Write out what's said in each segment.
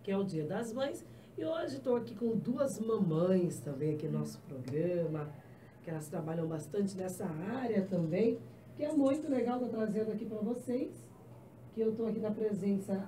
que é o Dia das Mães. E hoje estou aqui com duas mamães também aqui no nosso programa, que elas trabalham bastante nessa área também, que é muito legal estar trazendo aqui para vocês, que eu estou aqui na presença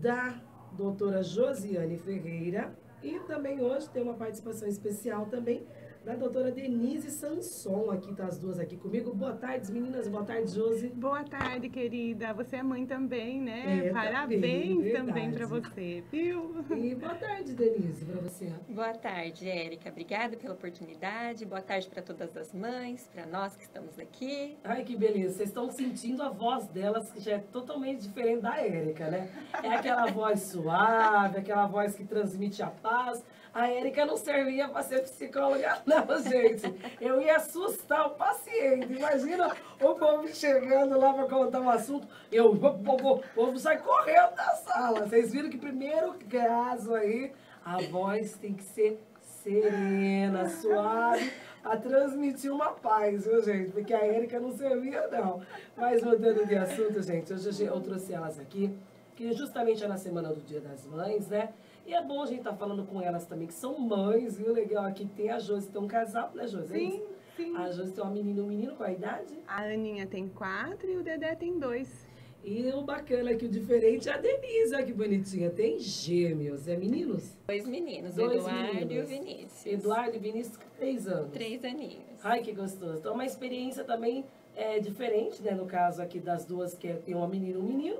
da doutora Josiane Ferreira e também hoje tem uma participação especial também da doutora Denise Sanson, aqui tá as duas aqui comigo. Boa tarde, meninas. Boa tarde, Josi. Boa tarde, querida. Você é mãe também, né? Parabéns também para você, viu? E boa tarde, Denise, para você. Boa tarde, Érica. Obrigada pela oportunidade. Boa tarde para todas as mães, para nós que estamos aqui. Ai, que beleza. Vocês estão sentindo a voz delas, que já é totalmente diferente da Érica, né? É aquela voz suave, aquela voz que transmite a paz. A Érica não servia para ser psicóloga, não, gente. Eu ia assustar o paciente. Imagina o povo chegando lá para contar um assunto. O povo sai correndo da sala. Vocês viram que primeiro caso aí, a voz tem que ser serena, suave, a transmitir uma paz, viu, gente? Porque a Érica não servia, não. Mas mudando de assunto, gente, hoje eu trouxe elas aqui, que justamente é na semana do Dia das Mães, né? E é bom a gente estar falando com elas também, que são mães, viu? Legal, aqui tem a Josi, tem um casal, né, Josi? Sim, sim. A Josi tem uma menina e um menino, qual a idade? A Aninha tem 4 e o Dedé tem 2. E o bacana aqui, o diferente, é a Denise, olha que bonitinha. Tem gêmeos, é meninos? 2 meninos, Dois Eduardo meninos. e o Vinícius. Eduardo e Vinícius, 3 anos. 3 aninhos. Ai, que gostoso. Então, uma experiência também diferente, né? No caso aqui das duas, que tem uma menina e um menino.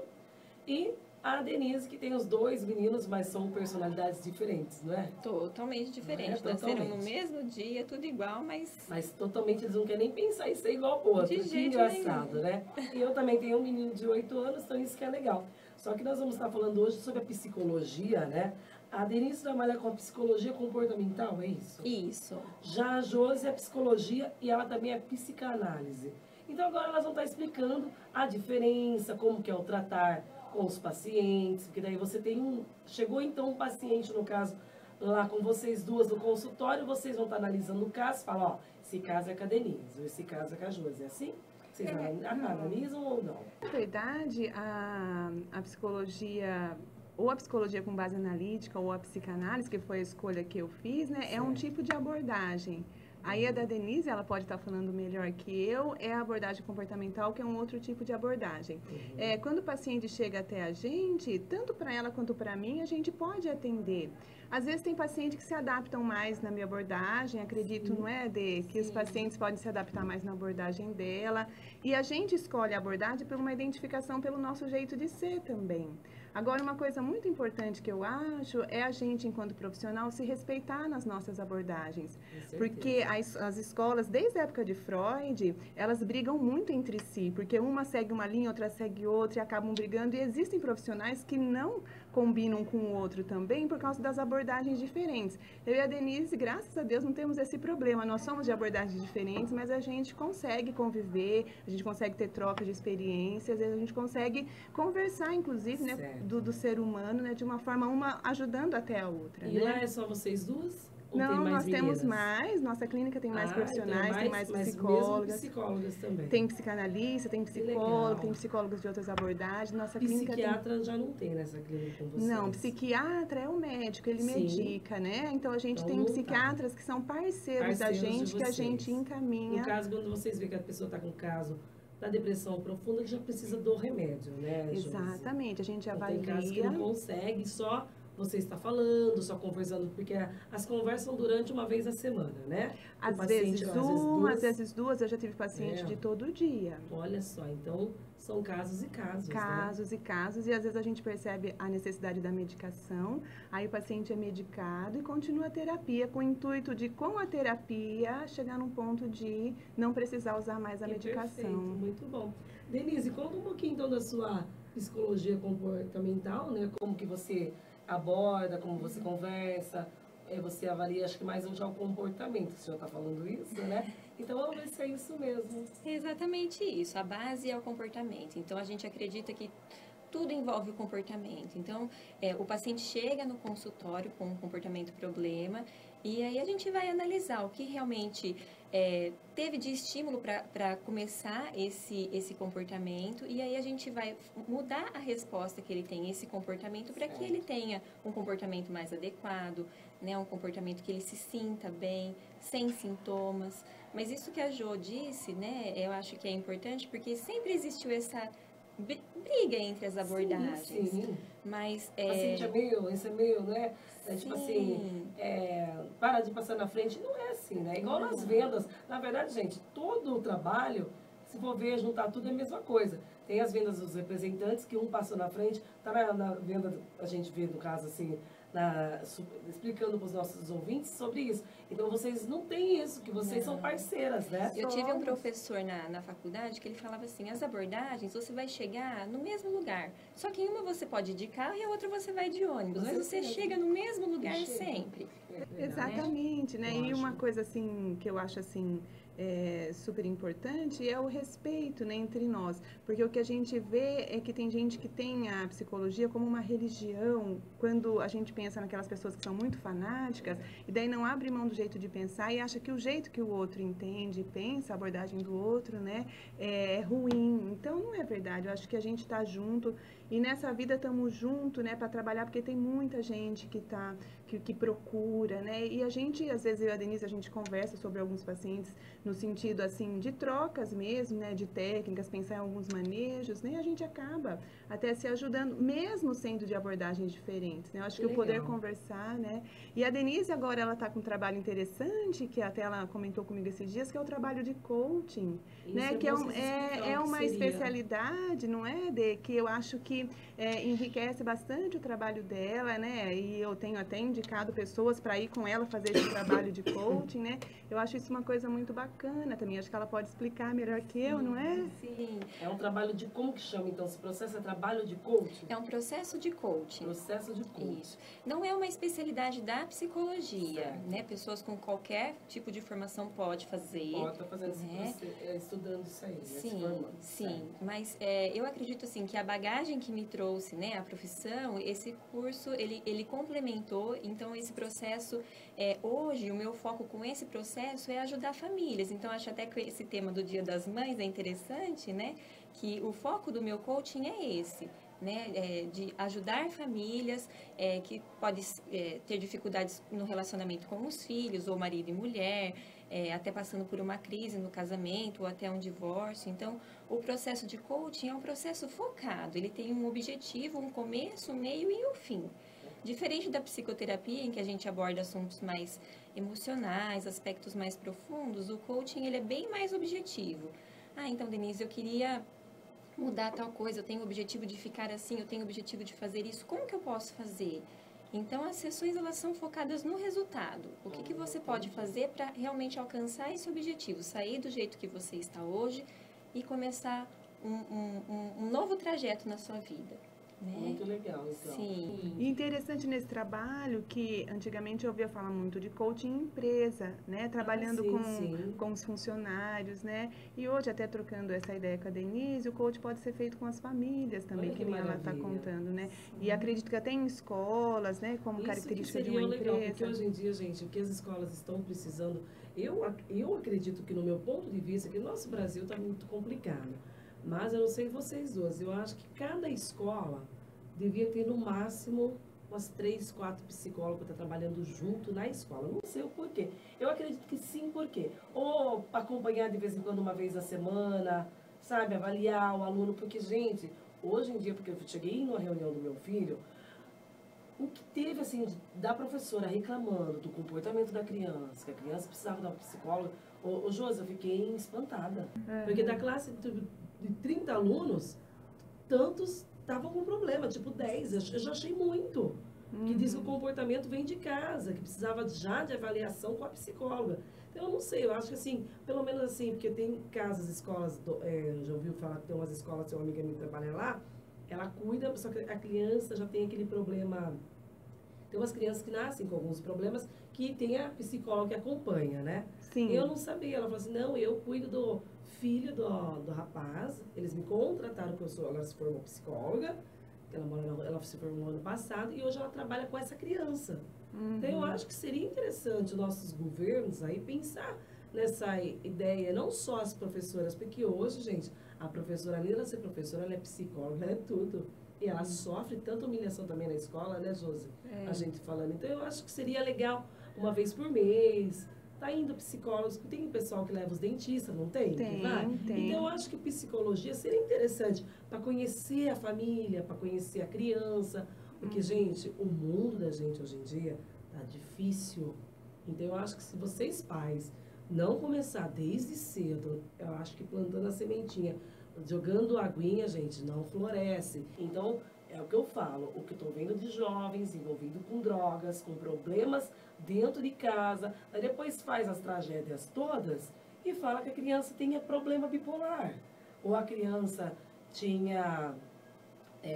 E a Denise, que tem os 2 meninos, mas são personalidades diferentes, não é? Totalmente diferente. Não é? Nasceram Totalmente. no mesmo dia, tudo igual, mas Mas totalmente eles não querem nem pensar em ser igual ao outro. De Que jeito engraçado, nenhum. né? E eu também tenho um menino de 8 anos, então isso que é legal. Só que nós vamos estar falando hoje sobre a psicologia, né? A Denise trabalha com a psicologia comportamental, é isso? isso. Já a Josi é psicologia e ela também é psicanálise. Então agora elas vão estar explicando a diferença, como que é o tratar com os pacientes, porque daí você tem chegou então um paciente, no caso, lá com vocês duas no consultório, vocês vão estar analisando o caso, falam, ó, esse caso é com a Denise, ou esse caso é com a Josi, é assim? Vocês analisam ou não? Na verdade, a psicologia, ou a psicologia com base analítica, ou a psicanálise, que foi a escolha que eu fiz, né? É um tipo de abordagem. Aí a da Denise, ela pode estar falando melhor que eu, é a abordagem comportamental, que é um outro tipo de abordagem. Quando o paciente chega até a gente, tanto para ela quanto para mim, a gente pode atender. Às vezes tem pacientes que se adaptam mais na minha abordagem, acredito, não é, Dê? Que os pacientes podem se adaptar mais na abordagem dela. E a gente escolhe a abordagem por uma identificação pelo nosso jeito de ser também. Agora, uma coisa muito importante que eu acho é a gente, enquanto profissional, se respeitar nas nossas abordagens. Porque as escolas, desde a época de Freud, elas brigam muito entre si, porque uma segue uma linha, outra segue outra e acabam brigando. E existem profissionais que não combinam com o outro também por causa das abordagens diferentes. Eu e a Denise, graças a Deus, não temos esse problema. Nós somos de abordagens diferentes, mas a gente consegue conviver, a gente consegue ter troca de experiências, a gente consegue conversar, inclusive, né, do ser humano, né, de uma forma, uma ajudando até a outra. E né? lá é só vocês duas? Ou tem Não, mais nós meninas? temos mais, nossa clínica tem mais profissionais, tem mais mas psicólogas. mesmo psicólogas também. Tem psicanalista, tem psicólogo, legal. tem psicólogos de outras abordagens. Nossa clínica Psiquiatra já não tem nessa clínica com vocês? Não, psiquiatra é o médico, ele Sim. medica, né? Então a gente Então, tem não tá. psiquiatras que são parceiros da Parceiros de gente, que a vocês. gente encaminha. No caso, quando vocês veem que a pessoa está com caso da depressão profunda, que já precisa do remédio, né, Josi? Exatamente, a gente Então, avalia. tem casos que não consegue, só você está falando, só conversando, porque as conversas são durante uma vez a semana, né? O Às paciente, vezes não, uma, às vezes duas, eu já tive paciente de todo dia. Olha só, então são casos e casos, Casos e casos, e às vezes a gente percebe a necessidade da medicação, aí o paciente é medicado e continua a terapia, com o intuito de, com a terapia, chegar num ponto de não precisar usar mais a medicação. Perfeito, muito bom. Denise, conta um pouquinho então da sua psicologia comportamental, né? Como que você aborda, como você conversa, você avalia, acho que mais já o comportamento, você já está falando isso, né? Então vamos ver se é isso mesmo. É exatamente isso. A base é o comportamento. Então a gente acredita que tudo envolve o comportamento. Então, o paciente chega no consultório com um comportamento problema e aí a gente vai analisar o que realmente teve de estímulo para começar esse comportamento, e aí a gente vai mudar a resposta que ele tem, esse comportamento, para que ele tenha um comportamento mais adequado, né, um comportamento que ele se sinta bem, sem sintomas. Mas isso que a Jo disse, né, eu acho que é importante, porque sempre existiu essa briga entre as abordagens. Sim, sim. Mas O paciente é meu, esse é meu, né? Tipo assim, para de passar na frente. Não é assim, né? Igual nas vendas. Na verdade, gente, todo o trabalho, se for ver, juntar tudo é a mesma coisa. Tem as vendas dos representantes, que um passa na frente, tá na venda, a gente vê no caso assim, explicando para os nossos ouvintes sobre isso. Então, vocês não têm isso, que vocês são parceiras, né? Eu tive um professor na faculdade que ele falava assim, as abordagens, você vai chegar no mesmo lugar. Só que em uma você pode ir de carro e a outra você vai de ônibus. Mas você chega no mesmo lugar sempre. Exatamente, né? E uma coisa assim, que eu acho assim, super importante é o respeito, né, entre nós, porque o que a gente vê é que tem gente que tem a psicologia como uma religião, quando a gente pensa naquelas pessoas que são muito fanáticas e daí não abre mão do jeito de pensar e acha que o jeito que o outro entende, pensa, a abordagem do outro, né, é ruim. Então não é verdade. Eu acho que a gente está junto e nessa vida estamos juntos, né, para trabalhar, porque tem muita gente que procura, né, e a gente, às vezes eu e a Denise, a gente conversa sobre alguns pacientes no sentido, assim, de trocas mesmo, né, de técnicas, pensar em alguns manejos, né, e a gente acaba até se ajudando, mesmo sendo de abordagens diferentes, né, eu acho que o poder conversar, né, e a Denise agora, ela está com um trabalho interessante, que até ela comentou comigo esses dias, que é o trabalho de coaching, isso, né, que é uma especialidade, não é, de que eu acho que enriquece bastante o trabalho dela, né, e eu tenho até indicado pessoas para ir com ela fazer esse trabalho de coaching, né, eu acho isso uma coisa muito bacana também, acho que ela pode explicar melhor que eu, não é? Sim. É um trabalho de, como que chama então? Esse processo é trabalho de coaching? É um processo de coaching. Processo de coaching. Isso. Não é uma especialidade da psicologia, Certo. né? Pessoas com qualquer tipo de formação pode fazer. Pode estar fazendo né? estudando isso aí, né? Se Sim, formando. sim. Certo. Mas eu acredito assim que a bagagem que me trouxe, né, a profissão, esse curso ele complementou. Então esse processo hoje o meu foco com esse processo é ajudar famílias. Então acho até que esse tema do Dia das Mães é interessante, né? Que o foco do meu coaching é esse. Né, de ajudar famílias que podem ter dificuldades no relacionamento com os filhos, ou marido e mulher, até passando por uma crise no casamento, ou até um divórcio. Então, o processo de coaching é um processo focado, ele tem um objetivo, um começo, um meio e um fim. Diferente da psicoterapia, em que a gente aborda assuntos mais emocionais, aspectos mais profundos, o coaching ele é bem mais objetivo. Ah, então, Denise, eu queria mudar tal coisa, eu tenho o objetivo de ficar assim, eu tenho o objetivo de fazer isso, como que eu posso fazer? Então, as sessões, elas são focadas no resultado. O que você pode fazer para realmente alcançar esse objetivo? Sair do jeito que você está hoje e começar um novo trajeto na sua vida. Né? Muito legal, então. Sim. E interessante nesse trabalho que antigamente eu ouvia falar muito de coaching em empresa, né? Trabalhando com os funcionários, né? E hoje, até trocando essa ideia com a Denise, o coach pode ser feito com as famílias também, que nem ela está contando, né? E acredito que até em escolas, né? Como Isso característica de seria uma legal, empresa. porque hoje em dia, gente, o que as escolas estão precisando, eu acredito que no meu ponto de vista, que o nosso Brasil está muito complicado. Mas eu não sei vocês duas, eu acho que cada escola devia ter no máximo umas 3, 4 psicólogos para estar trabalhando junto na escola. Não sei o porquê. Eu acredito que sim, porquê. Ou para acompanhar de vez em quando, uma vez na semana, sabe, avaliar o aluno, porque, gente, hoje em dia, porque eu cheguei numa reunião do meu filho, o que teve, assim, da professora reclamando do comportamento da criança, que a criança precisava de uma psicóloga, ô Josi, eu fiquei espantada. Porque da classe de 30 alunos, tantos estavam com problema, tipo 10, eu já achei muito. Que diz que o comportamento vem de casa, que precisava já de avaliação com a psicóloga. Então, eu não sei, eu acho que assim, pelo menos assim, porque tem casas, escolas, já ouviu falar que tem umas escolas, tem uma amiga minha que trabalha lá, ela cuida, só que a criança já tem aquele problema. Tem umas crianças que nascem com alguns problemas que tem a psicóloga que acompanha, né? Sim. Eu não sabia, ela falou assim, não, eu cuido do filho do rapaz, eles me contrataram, que eu sou, ela se formou psicóloga, que ela se formou no ano passado, e hoje ela trabalha com essa criança. Então, eu acho que seria interessante os nossos governos aí pensar nessa ideia, não só as professoras, porque hoje, gente, a professora, além de ser professora, ela é psicóloga, ela é tudo. E ela sofre tanta humilhação também na escola, né, Josi? A gente falando. Então, eu acho que seria legal, uma vez por mês, tá indo psicólogos, tem pessoal que leva os dentistas, não tem? Tem, que vai? tem. Então, eu acho que psicologia seria interessante para conhecer a família, para conhecer a criança, porque, gente, o mundo da gente hoje em dia tá difícil. Então, eu acho que se vocês pais não começar desde cedo, eu acho que plantando a sementinha, jogando aguinha, gente, não floresce. Então, é o que eu falo, o que eu tô vendo de jovens envolvidos com drogas, com problemas dentro de casa, aí depois faz as tragédias todas e fala que a criança tinha problema bipolar. Ou a criança tinha,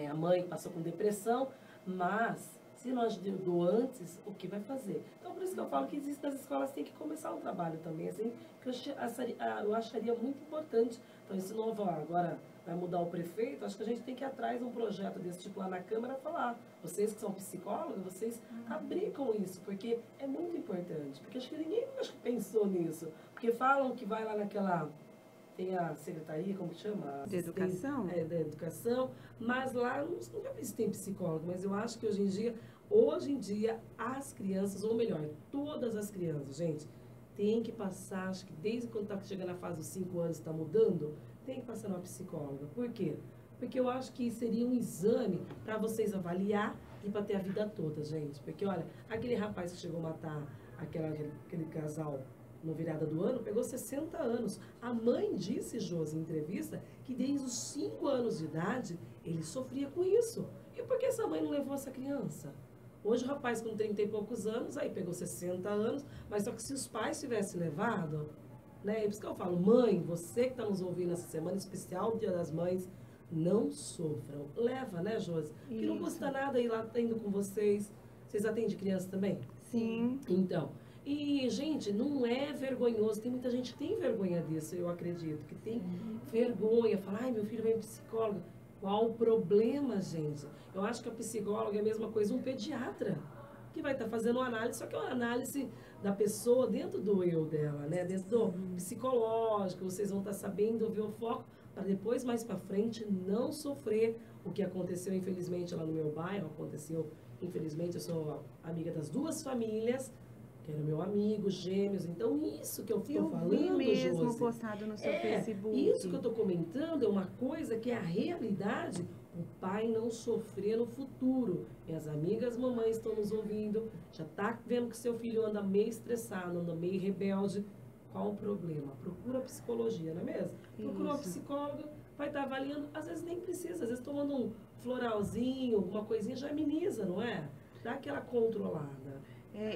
a mãe passou com depressão, mas se não ajudou antes, o que vai fazer? Então, por isso que eu falo que existe nas escolas, tem que começar um trabalho também, assim, que eu acharia muito importante. Então, esse novo, agora vai mudar o prefeito, acho que a gente tem que ir atrás de um projeto desse tipo lá na Câmara, falar, vocês que são psicólogos, vocês abrir com isso, porque é muito importante, porque acho que ninguém pensou nisso, porque falam que vai lá naquela... Tem a secretaria, como que chama? De educação? Da educação, mas lá, nunca vi se tem psicólogo, mas eu acho que hoje em dia, as crianças, ou melhor, todas as crianças, gente, tem que passar, acho que desde quando está chegando na fase dos 5 anos, está mudando, tem que passar numa psicóloga. Por quê? Porque eu acho que seria um exame para vocês avaliar e para ter a vida toda, gente. Porque, olha, aquele rapaz que chegou a matar aquele casal no virada do ano, pegou 60 anos. A mãe disse, Josi, em entrevista, que desde os 5 anos de idade, ele sofria com isso. E por que essa mãe não levou essa criança? Hoje o rapaz com 30 e poucos anos, aí pegou 60 anos, mas só que se os pais tivessem levado, né? É por isso que eu falo, mãe, você que está nos ouvindo essa semana especial, Dia das Mães, não sofram. Leva, né, Josi? Que não custa nada ir lá, tá indo com vocês. Vocês atendem criança também? Sim. Então... E, gente, não é vergonhoso. Tem muita gente que tem vergonha disso, eu acredito. Que tem vergonha. Fala, ai, meu filho vem psicóloga. Qual o problema, gente? Eu acho que a psicóloga é a mesma coisa, um pediatra. Que vai estar fazendo uma análise, só que é uma análise da pessoa dentro do eu dela, né? Dentro do psicológico. Vocês vão estar sabendo ver o foco para depois, mais para frente, não sofrer o que aconteceu, infelizmente, lá no meu bairro. Aconteceu, infelizmente, eu sou amiga das 2 famílias, que era meu amigo, gêmeos. Então, isso que eu estou falando, vi mesmo Josi, postado no seu Facebook. Isso que eu estou comentando é uma coisa que é a realidade. O pai não sofrer no futuro. Minhas amigas mamães estão nos ouvindo, já está vendo que seu filho anda meio estressado, anda meio rebelde. Qual o problema? Procura psicologia, não é mesmo? Procura uma psicóloga, vai estar avaliando. Às vezes nem precisa, às vezes tomando um floralzinho, uma coisinha já ameniza, não é? Dá aquela controlada.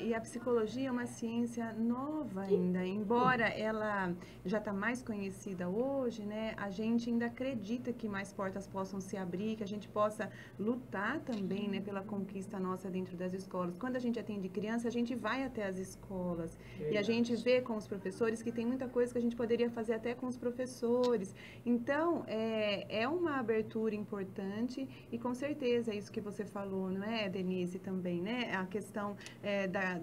E a psicologia é uma ciência nova ainda, embora ela já está mais conhecida hoje, né? A gente ainda acredita que mais portas possam se abrir, que a gente possa lutar também, né, pela conquista nossa dentro das escolas. Quando a gente atende criança, a gente vai até as escolas e a gente vê com os professores que tem muita coisa que a gente poderia fazer até com os professores. Então, é uma abertura importante e com certeza é isso que você falou, não é, Denise, também, né? A questão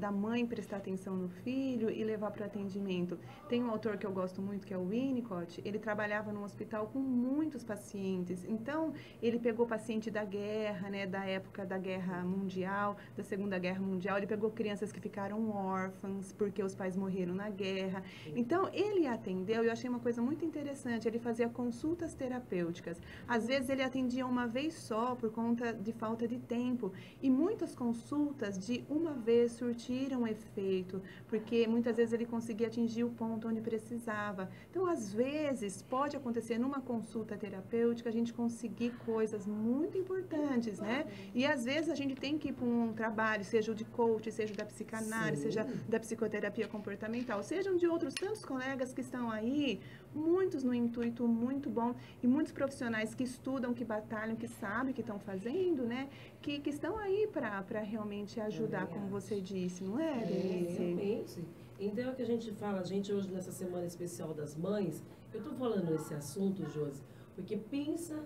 da mãe prestar atenção no filho e levar para o atendimento. Tem um autor que eu gosto muito, que é o Winnicott. Ele trabalhava num hospital com muitos pacientes. Então, ele pegou paciente da guerra, né, da época da Guerra Mundial, da Segunda Guerra Mundial. Ele pegou crianças que ficaram órfãs porque os pais morreram na guerra. Então, ele atendeu, e eu achei uma coisa muito interessante, ele fazia consultas terapêuticas. Às vezes, ele atendia uma vez só por conta de falta de tempo. E muitas consultas de uma vez surtiram efeito, porque muitas vezes ele conseguia atingir o ponto onde precisava. Então, às vezes, pode acontecer numa consulta terapêutica a gente conseguir coisas muito importantes, né? E às vezes a gente tem que ir para um trabalho, seja o de coach, seja da psicanálise, seja da psicoterapia comportamental, sejam de outros tantos colegas que estão aí, muitos no intuito muito bom, e muitos profissionais que estudam, que batalham, que sabem que estão fazendo, né? Que estão aí para realmente ajudar, como você disse, não é, Denise? Realmente. Então é o que a gente fala, a gente hoje nessa semana especial das mães, eu estou falando esse assunto, Josi, porque pensa,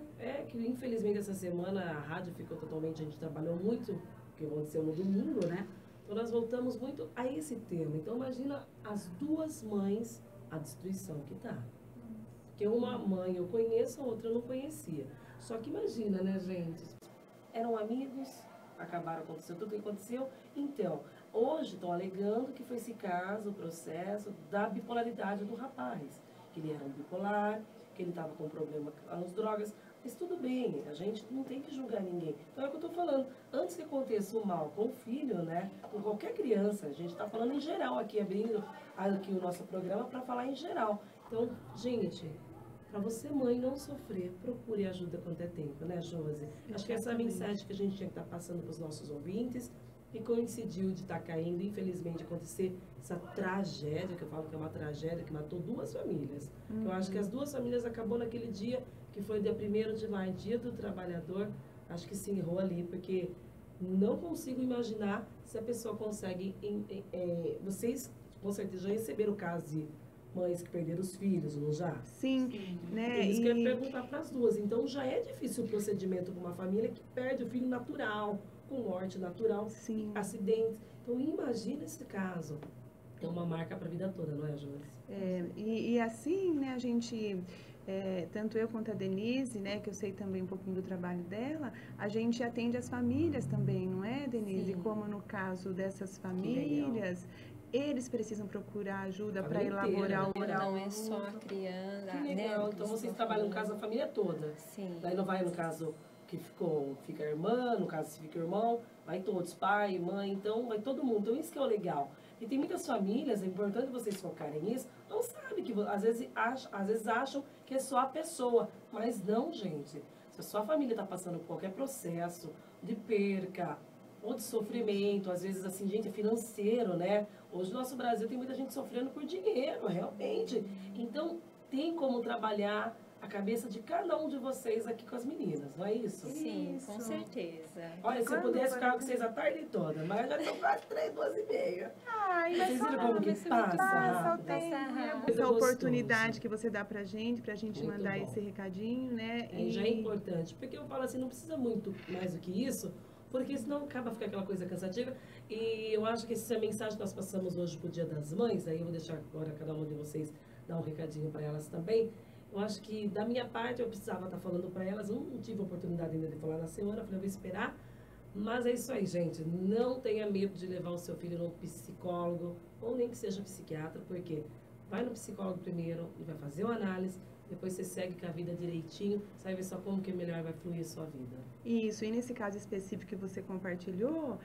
que infelizmente essa semana a rádio ficou totalmente, a gente trabalhou muito, o que aconteceu no domingo, né? Então, nós voltamos muito a esse tema. Então, imagina as duas mães, a destruição que tá. Porque uma mãe eu conheço, a outra eu não conhecia. Só que imagina, né, gente? Eram amigos, acabaram acontecendo tudo o que aconteceu. Então, hoje estão alegando que foi esse caso, o processo da bipolaridade do rapaz. Que ele era um bipolar, que ele estava com problema com as drogas. Mas tudo bem, a gente não tem que julgar ninguém. Então é o que eu estou falando. Antes que aconteça o mal com o filho, né? Com qualquer criança, a gente está falando em geral aqui, abrindo aqui o nosso programa para falar em geral. Então, gente, para você, mãe, não sofrer, procure ajuda quanto é tempo, né, Josi? Acho que essa é a mensagem que a gente tinha que estar passando para os nossos ouvintes. E coincidiu de estar caindo, infelizmente, acontecer essa tragédia, que eu falo que é uma tragédia, que matou duas famílias. Eu acho que as duas famílias acabou naquele dia, que foi dia 1º de maio, dia do trabalhador, acho que se encerrou ali, porque não consigo imaginar se a pessoa consegue... vocês, com certeza, já receberam o caso de mães que perderam os filhos, não já? Sim, né? Eles querem perguntar para as duas. Então, já é difícil o procedimento com uma família que perde o filho natural, com morte natural, Sim. acidentes. Então, imagina esse caso. É uma marca para a vida toda, não é, Josi? E assim, né, a gente, tanto eu quanto a Denise, né, que eu sei também um pouquinho do trabalho dela, a gente atende as famílias também, não é, Denise? Sim. Como no caso dessas famílias, eles precisam procurar ajuda para elaborar o oral. Não é só a criança, Que legal. né? Então, vocês trabalham no caso da família toda. Sim. Daí não vai no caso que fica a irmã, no caso se fica o irmão, vai todos, pai, mãe, então vai todo mundo. Então isso que é o legal. E tem muitas famílias, é importante vocês focarem nisso, não sabe que às vezes acham que é só a pessoa, mas não, gente. Se a sua família está passando por qualquer processo de perca ou de sofrimento, às vezes assim, gente, é financeiro, né? Hoje no nosso Brasil tem muita gente sofrendo por dinheiro, realmente. Então tem como trabalhar a cabeça de cada um de vocês aqui com as meninas, não é isso? Sim, Isso. com certeza. Olha, se eu pudesse ficar com vocês a tarde toda, mas já são quase 3, 2h30. Ai, Vocês viram como que passa passa o rápido? tempo, Passa né? rápido. Essa Gostoso. oportunidade que você dá pra gente Muito mandar bom. esse recadinho, né? Já é importante, porque eu falo assim, não precisa muito mais do que isso, porque senão acaba ficando aquela coisa cansativa. E eu acho que essa mensagem que nós passamos hoje pro Dia das Mães, aí eu vou deixar agora cada uma de vocês dar um recadinho para elas também. Eu acho que da minha parte eu precisava estar falando para elas, eu não tive a oportunidade ainda de falar na semana, eu falei, eu vou esperar. Mas é isso aí, gente, não tenha medo de levar o seu filho no psicólogo, ou nem que seja psiquiatra, porque vai no psicólogo primeiro, ele vai fazer uma análise, depois você segue com a vida direitinho, você vai ver só como que melhor vai fluir a sua vida. Isso, e nesse caso específico que você compartilhou,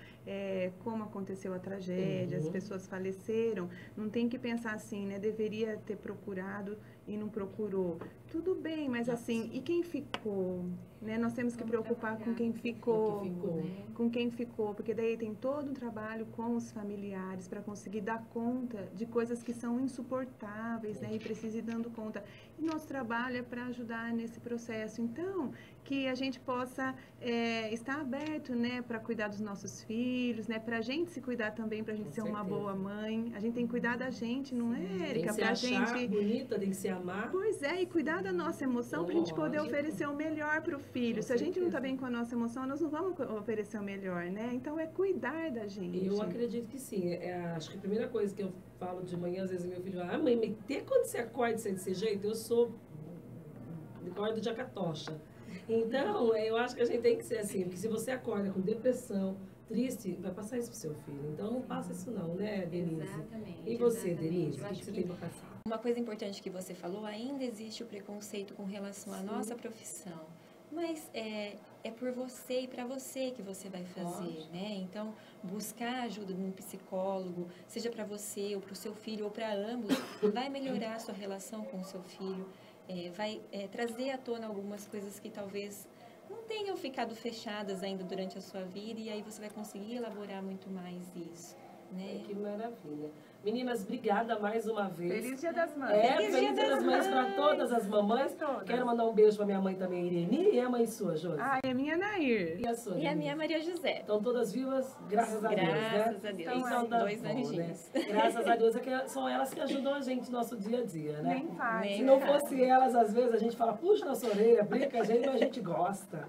como aconteceu a tragédia, as pessoas faleceram, não tem que pensar assim, né? Deveria ter procurado e não procurou. Tudo bem, mas assim, e quem ficou? Né? Nós temos que preocupar com quem ficou. Com quem ficou, porque daí tem todo um trabalho com os familiares para conseguir dar conta de coisas que são insuportáveis, né? E precisa ir dando conta. E nosso trabalho é para ajudar nesse processo. Então, que a gente possa estar aberto, né, para cuidar dos nossos filhos, né, para a gente se cuidar também, para a gente Com ser uma certeza. boa mãe. A gente tem que cuidar da gente, não é, Tem Érica? que se Para a achar gente. bonita, tem que se amar. Pois é, e cuidar da nossa emoção para a gente poder Lógico. oferecer o melhor para o filho. Com Se a gente não está certeza. bem com a nossa emoção, nós não vamos oferecer o melhor, né? Então é cuidar da gente. Eu acredito que sim. Acho que a primeira coisa que eu falo de manhã, às vezes meu filho fala, mãe, mas até quando você acorda desse jeito, eu sou acordo de acatocha. Então, eu acho que a gente tem que ser assim, porque se você acorda com depressão, triste, vai passar isso pro seu filho. Então não passa isso não, né, Denise? Exatamente. E você, exatamente. Denise, Eu o que acho você que tem para passar? uma coisa importante que você falou, ainda existe o preconceito com relação à nossa profissão. Mas é por você e para você que você vai fazer, Lógico. né? Então, buscar ajuda de um psicólogo, seja para você ou para o seu filho ou para ambos, vai melhorar a sua relação com o seu filho, vai trazer à tona algumas coisas que talvez não tenham ficado fechadas ainda durante a sua vida e aí você vai conseguir elaborar muito mais isso, né? Que maravilha. Meninas, obrigada mais uma vez. Feliz Dia das Mães. Feliz Dia das Mães para todas as mamães. Pra todas. Quero mandar um beijo para minha mãe também, Irene, e a mãe sua, Josi. Ah, é minha Nair. E a sua, E a Denise? minha Maria José. Estão todas vivas, graças a Deus, né? Graças a Deus. Então, tá Dois bom, anjinhos. né? Graças a Deus, é que são elas que ajudam a gente no nosso dia a dia, né? Nem faz. Nem Se não fosse elas, às vezes a gente fala, puxa nossa orelha, brinca com a gente, mas a gente gosta.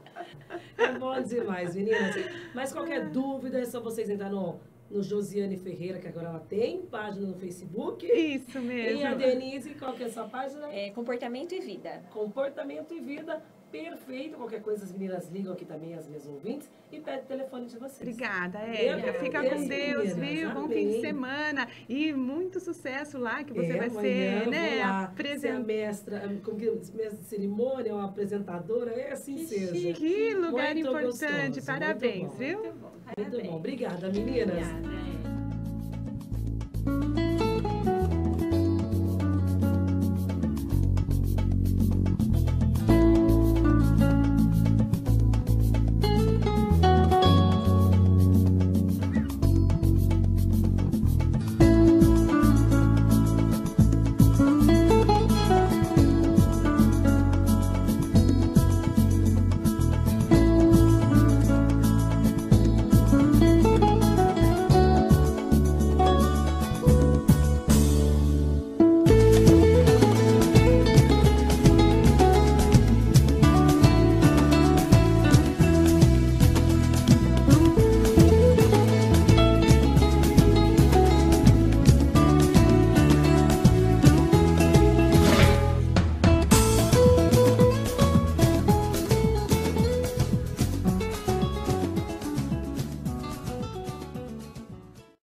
É bom demais, meninas. Mas qualquer dúvida, é só vocês entrar no no Josiane Ferreira, que agora ela tem página no Facebook. Isso E mesmo. a Denise, qual que é a sua página? Comportamento e Vida. Comportamento e Vida. Perfeito. Qualquer coisa, as meninas ligam aqui também, as minhas ouvintes, e pedem o telefone de vocês. Obrigada, Eu Érica. que Fica agradeço, com Deus, meninas. viu? Bom Amém. fim de semana. E muito sucesso lá, que você vai amanhã ser, eu né? vou lá ser a Apresentadora. mestra, como que mestra de cerimônia, uma apresentadora, assim seja. Que lugar Muito importante. gostoso, Parabéns, muito bom. viu? Muito bom. Muito bom. Obrigada, meninas. Obrigada.